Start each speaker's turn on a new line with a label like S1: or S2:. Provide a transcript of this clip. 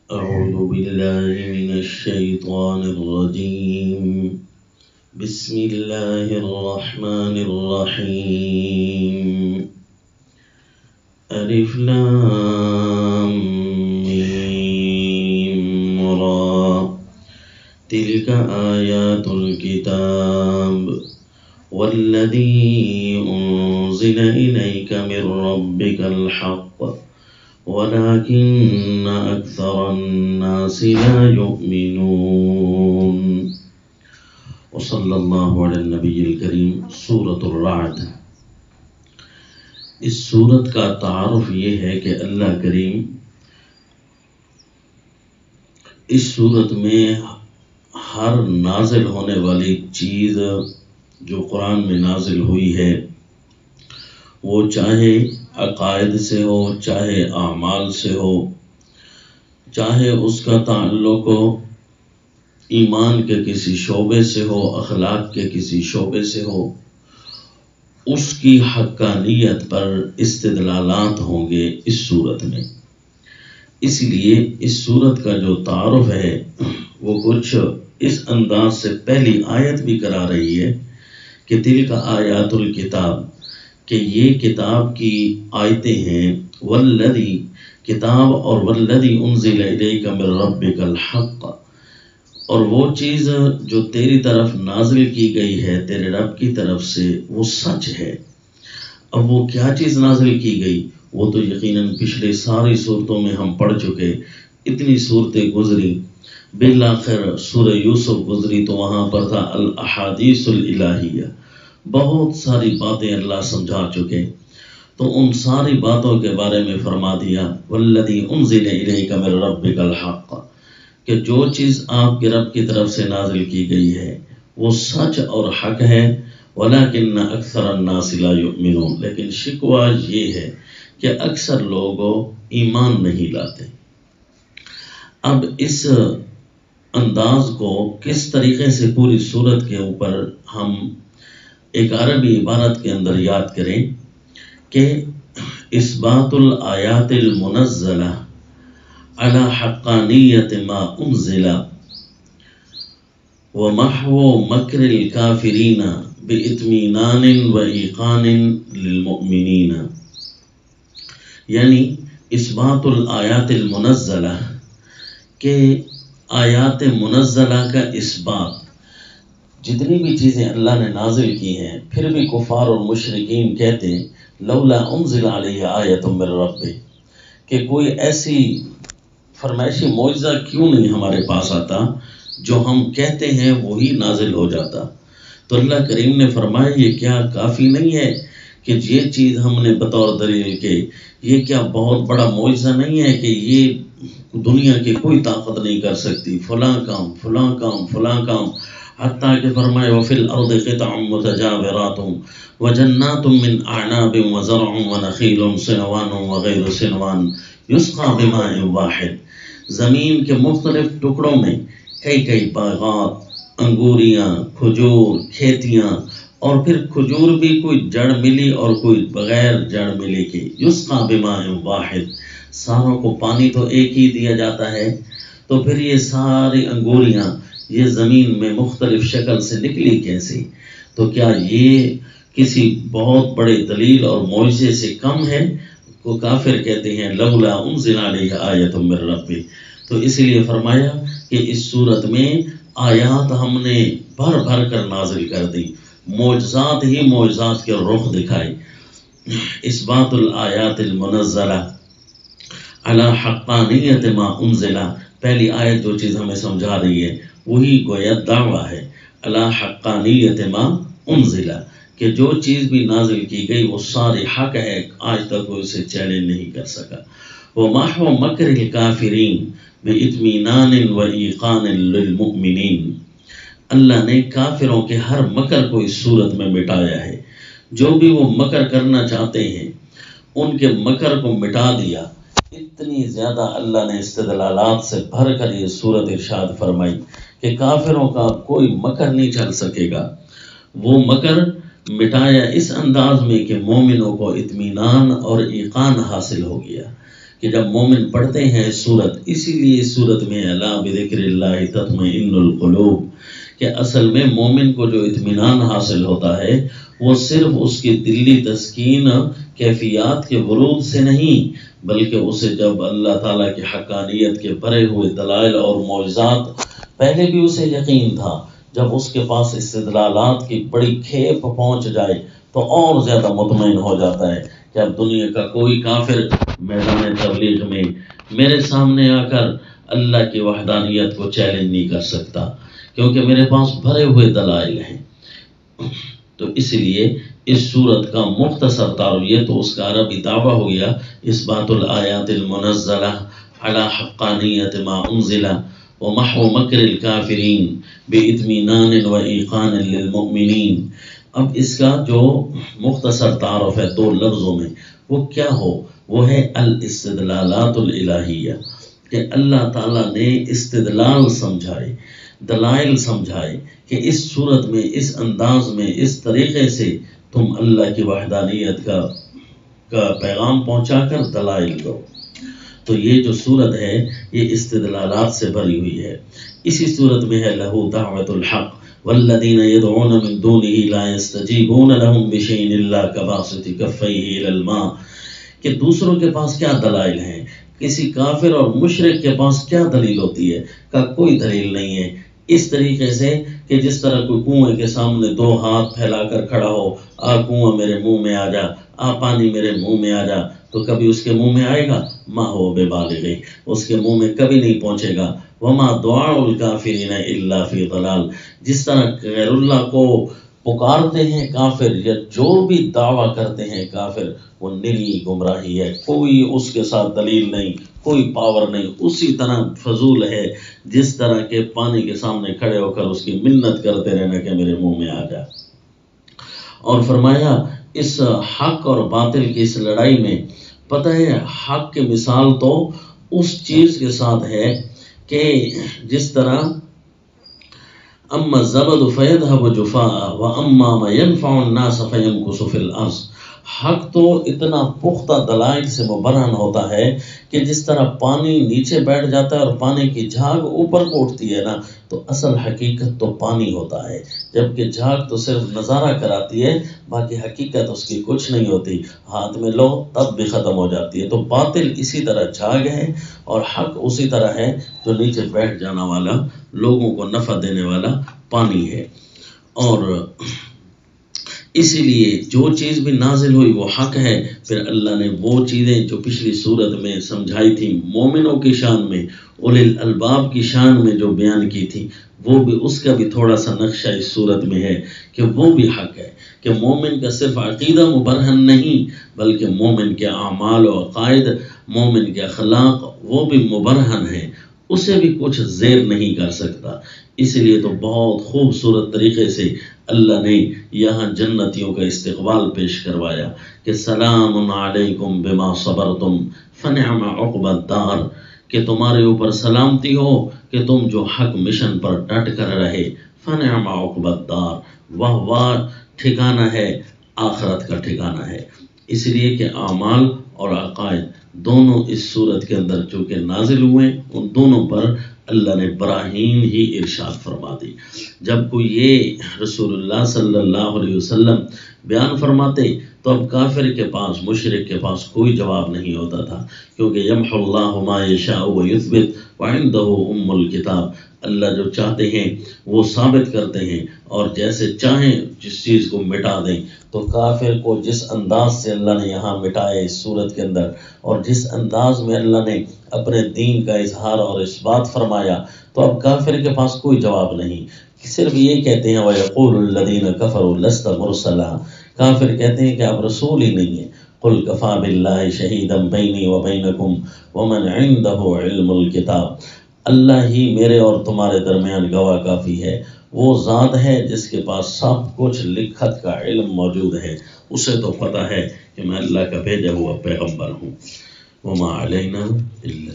S1: أعوذ بالله من الشيطان الرجيم بسم الله الرحمن الرحيم ألف لام ميم را تلك آيات الكتاب والذي أنزل إليك من ربك الحق ولكن أكثر الناس لا يؤمنون وصلی اللہ علی النبی الکریم۔ سورۃ الرعد، اس سورت کا تعارف یہ ہے کہ اللہ کریم اس سورت میں ہر نازل ہونے والی چیز جو قرآن میں نازل ہوئی ہے وہ چاہے عقائد سے ہو، چاہے اعمال سے ہو، چاہے اس کا تعلق ہو ایمان کے کسی شعبے سے ہو، اخلاق کے کسی شعبے سے ہو، اس کی حقانیت پر استدلالات ہوں گے اس صورت میں۔ اس لیے اس صورت کا جو تعارف ہے وہ کچھ اس انداز سے پہلی آیت بھی کرا رہی ہے کہ تلک آیات الکتاب، کہ یہ کتاب کی آیتیں ہیں، والذی کتاب، اور والذی انزل الیک من ربک الحق، اور وہ چیز جو تیری طرف نازل کی گئی ہے تیرے رب کی طرف سے وہ سچ ہے۔ اب وہ کیا چیز نازل کی گئی وہ تو یقیناً پچھلے ساری صورتوں میں ہم پڑھ چکے، اتنی صورتیں گزری، بالآخر سورہ یوسف گزری تو وہاں پر تھا الاحادیث الالہیہ، بہت ساری باتیں اللہ سمجھا چکے، تو ان ساری باتوں کے بارے میں فرما دیا والذی انزل الیک من ربک الحق، کہ جو چیز آپ کے رب کی طرف سے نازل کی گئی ہے وہ سچ اور حق ہے، ولیکن اکثر الناس لا یؤمنون، لیکن شکوہ یہ ہے کہ اکثر لوگ ایمان نہیں لاتے۔ اب اس انداز کو کس طریقے سے پوری صورت کے اوپر ہم ایک عربی عبارت کے اندر یاد کریں کہ اثبات الآیات المنزلہ علی حقانیت ما انزل ومحو مکر الکافرین باطمینان و ایقان للمؤمنین، یعنی اثبات الآیات المنزلہ، کہ آیات منزلہ کا اثبات، جتنی بھی چیزیں اللہ نے نازل کی ہیں پھر بھی کفار اور مشرکین کہتے ہیں لولا انزل علیہ آیۃ من ربہ، کہ کوئی ایسی فرمائشی معجزہ کیوں نہیں ہمارے پاس آتا جو ہم کہتے ہیں وہی نازل ہو جاتا۔ تو اللہ کریم نے فرمایا یہ کیا کافی نہیں ہے کہ یہ چیز ہم نے بطور دلیل کے، یہ کیا بہت بڑا معجزہ نہیں ہے کہ یہ دنیا کی کوئی طاقت نہیں کر سکتی، فلاں کام فلاں کام فلاں کام، حتیٰ کہ فرمائے وفی الارض قطع متجاورات وجنات من اعناب وزرع ونخیل صنوان وغیر صنوان یسقى بماء واحد، زمین کے مختلف ٹکڑوں میں کئی کئی باغات، انگوریاں، کھجور، کھیتیاں، اور پھر کھجور بھی کوئی جڑ ملی اور کوئی بغیر جڑ ملی کی، یسقى بماء واحد، ساروں کو پانی تو ایک ہی دیا جاتا ہے، تو پھر یہ ساری انگوریاں یہ زمین میں مختلف شکل سے نکلی کیسے؟ تو کیا یہ کسی بہت بڑے دلیل اور معجزے سے کم ہے؟ کو کافر کہتے ہیں لولا انزل علیہ آیۃ من ربہ۔ تو اس لیے فرمایا کہ اس صورت میں آیات ہم نے بھر بھر کر نازل کر دی، معجزات ہی معجزات کے رخ دکھائے۔ اثبات الآیات المنزلہ علی حقانیت ما انزل، پہلی آیت جو چیز ہمیں سمجھا رہی ہے وہی گویا دعویٰ ہے علی حقانیت ما انزل، کہ جو چیز بھی نازل کی گئی وہ ساری حق ہے، آج تک وہ اسے چیلنج نہیں کر سکا۔ ومحو مکر الکافرین باطمینان و ایقان للمؤمنین، اللہ نے کافروں کے ہر مکر کو اس صورت میں مٹایا ہے، جو بھی وہ مکر کرنا چاہتے ہیں ان کے مکر کو مٹا دیا۔ اتنی زیادہ اللہ نے استدلالات سے بھر کر یہ صورت ارشاد فرمائی کہ کافروں کا کوئی مکر نہیں چل سکے گا۔ وہ مکر مٹایا اس انداز میں کہ مومنوں کو اطمینان اور ایقان حاصل ہو گیا کہ جب مومن پڑھتے ہیں اس صورت، اسی لیے اس صورت میں الا بذکر اللہ تطمئن القلوب، کہ اصل میں مومن کو جو اطمینان حاصل ہوتا ہے وہ صرف اس کی دلی تسکین کیفیات کے ورود سے نہیں، بلکہ اسے جب اللہ تعالیٰ کی حقانیت کے بھرے ہوئے دلائل اور معجزات، پہلے بھی اسے یقین تھا، جب اس کے پاس استدلالات کی بڑی کھیپ پہنچ جائے تو اور زیادہ مطمئن ہو جاتا ہے کہ اب دنیا کا کوئی کافر میدان تبلیغ میں میرے سامنے آ کر اللہ کی وحدانیت کو چیلنج نہیں کر سکتا، کیونکہ میرے پاس بھرے ہوئے دلائل ہیں۔ تو اس لیے اس صورت کا مختصر تعارف، یہ تو اس کا عربی دعویٰ ہو گیا، اثبات الآیات المنزلہ علی حقانیت ما انزل ومحو مکر الکافرین باطمینان و ایقان للمؤمنین۔ اب اس کا جو مختصر تعارف ہے دو لفظوں میں، وہ کیا ہو؟ وہ ہے الاستدلالات الالہیہ، کہ اللہ تعالیٰ نے استدلال سمجھائے، دلائل سمجھائے کہ اس صورت میں، اس انداز میں، اس طریقے سے تم اللہ کی وحدانیت کا پیغام پہنچا کر دلائل دو۔ تو یہ جو صورت ہے یہ استدلالات سے بھری ہوئی ہے۔ اسی صورت میں ہے لہو دعوت الحق والذین یدعون من دونہ لا یستجیبون لهم بشیء الا کباسط کفیہ الی الماء، کہ دوسروں کے پاس کیا دلائل ہیں، کسی کافر اور مشرک کے پاس کیا دلیل ہوتی ہے؟ کا کوئی دلیل نہیں ہے۔ اس طریقے سے کہ جس طرح کوئی کنویں کے سامنے دو ہاتھ پھیلا کر کھڑا ہو، آ کنواں میرے منہ میں آ جا، آ پانی میرے منہ میں آ جا، تو کبھی اس کے منہ میں آئے گا؟ ما ہو ببالغ، اس کے منہ میں کبھی نہیں پہنچے گا۔ وما دعاء الکافرین الا فی ضلال، جس طرح غیر اللہ کو پکارتے ہیں کافر، یا جو بھی دعویٰ کرتے ہیں کافر، وہ نری گمراہی ہے، کوئی اس کے ساتھ دلیل نہیں، کوئی پاور نہیں، اسی طرح فضول ہے جس طرح کے پانی کے سامنے کھڑے ہو کر اس کی منت کرتے رہنا کہ میرے منہ میں آ جا۔ اور فرمایا اس حق اور باطل کی اس لڑائی میں پتہ ہے حق کی مثال تو اس چیز کے ساتھ ہے کہ جس طرح اما الزبد فیذهب جفاء واما ما ينفع الناس فيمكث في الارض، حق تو اتنا پختہ دلائل سے مبرہن ہوتا ہے کہ جس طرح پانی نیچے بیٹھ جاتا ہے اور پانی کی جھاگ اوپر کو اٹھتی ہے نا، تو اصل حقیقت تو پانی ہوتا ہے، جبکہ جھاگ تو صرف نظارہ کراتی ہے، باقی حقیقت اس کی کچھ نہیں ہوتی، ہاتھ میں لو تب بھی ختم ہو جاتی ہے۔ تو باطل اسی طرح جھاگ ہے اور حق اسی طرح ہے جو نیچے بیٹھ جانا والا، لوگوں کو نفع دینے والا پانی ہے۔ اور اسی لیے جو چیز بھی نازل ہوئی وہ حق ہے، پھر اللہ نے وہ چیزیں جو پچھلی صورت میں سمجھائی تھی مومنوں کی شان میں، اولی الالباب کی شان میں جو بیان کی تھی، وہ بھی اس کا بھی تھوڑا سا نقشہ اس صورت میں ہے کہ وہ بھی حق ہے، کہ مومن کا صرف عقیدہ مبرہن نہیں، بلکہ مومن کے اعمال و عقائد، مومن کے اخلاق وہ بھی مبرہن ہیں، اسے بھی کچھ زیر نہیں کر سکتا۔ اس لیے تو بہت خوبصورت طریقے سے اللہ نے یہاں جنتیوں کا استقبال پیش کروایا کہ سلام علیکم بما صبرتم فنعم عقبی الدار، کہ تمہارے اوپر سلامتی ہو کہ تم جو حق مشن پر ڈٹ کر رہے، فنعم عقبی الدار، واہ واہ ٹھکانہ ہے، آخرت کا ٹھکانہ ہے۔ اس لیے کہ اعمال اور عقائد دونوں اس صورت کے اندر چونکہ نازل ہوئے، ان دونوں پر اللہ نے براہین ہی ارشاد فرما دی۔ جب کوئی یہ رسول اللہ صلی اللہ علیہ وسلم بیان فرماتے تو اب کافر کے پاس، مشرک کے پاس کوئی جواب نہیں ہوتا تھا، کیونکہ یمحو اللہ ما یشاء ویثبت وعندہ ام الکتاب، اللہ جو چاہتے ہیں وہ ثابت کرتے ہیں اور جیسے چاہیں جس چیز کو مٹا دیں۔ تو کافر کو جس انداز سے اللہ نے یہاں مٹایا اس صورت کے اندر، اور جس انداز میں اللہ نے اپنے دین کا اظہار اور اثبات فرمایا، تو اب کافر کے پاس کوئی جواب نہیں، صرف یہ کہتے ہیں وَيَقُولُ الَّذِينَ كَفَرُوا لَسْتَ مُرْسَلًا، کافر کہتے ہیں کہ آپ رسول ہی نہیں ہیں۔ قُلْ كَفَىٰ بِاللَّهِ شَهِيدًا بَيْنِي وَبَيْنَكُمْ وَمَنْ عِندَهُ عِلْمُ الْكِتَابِ، اللہ ہی میرے اور تمہارے درمیان گواہ کافی ہے، وہ ذات ہے جس کے پاس سب کچھ لکھت کا علم موجود ہے، اسے تو پتہ ہے کہ میں اللہ کا بھیجا ہوا پیغمبر ہوں۔ وَمَا عَلَيْنَا إِلَّا